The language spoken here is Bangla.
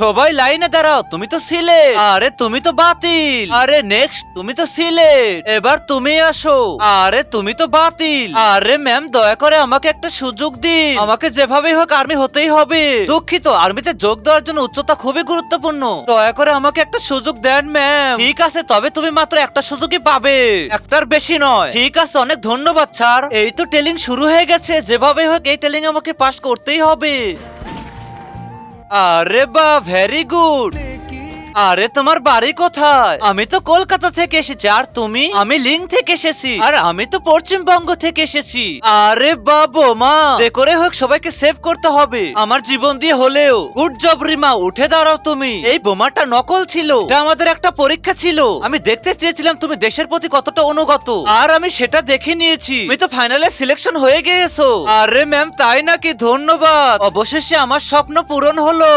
সবাই লাইনে দাঁড়াও, তুমি তো সিলেট। আরে তুমি তো বাতিল। আরে নেক্সট, তুমি তো সিলেট। এবার তুমি আসো। আরে তুমি তো বাতিল। আরে ম্যাম দয়া করে আমাকে একটা সুযোগ দিন, আমাকে যেভাবেই হোক আর্মি হতেই হবে। দুঃখিত, আর্মিতে যোগ দেওয়ার জন্য উচ্চতা খুবই গুরুত্বপূর্ণ, দয়া করে আমাকে একটা সুযোগ দেন ম্যাম। ঠিক আছে, তবে তুমি মাত্র একটা সুযোগই পাবে, একটার বেশি নয়। ঠিক আছে, অনেক ধন্যবাদ স্যার। এই তো টেলিং শুরু হয়ে গেছে, যেভাবে হোক এই টেলিং আমাকে পাস করতেই হবে। আরে বাহ, ভেরি গুড। আরে তোমার বাড়ি কোথায়? আমি তো কলকাতা থেকে এসেছি। আর তুমি? আমি লিং থেকে এসেছি। আর আমি তো পশ্চিমবঙ্গ থেকে এসেছি। আরে বাবু মা, যে করে হোক সবাইকে সেভ করতে হবে, আমার জীবন দিয়ে হলেও। গুড জব রিমা, উঠে দাঁড়াও তুমি। এই বোমাটা নকল ছিল, এটা আমাদের একটা পরীক্ষা ছিল। আমি দেখতে চেয়েছিলাম তুমি দেশের প্রতি কতটা অনুগত, আর আমি সেটা দেখে নিয়েছি। তুমি তো ফাইনালে সিলেকশন হয়ে গিয়েছো। আরে ম্যাম তাই নাকি? ধন্যবাদ, অবশেষে আমার স্বপ্ন পূরণ হলো।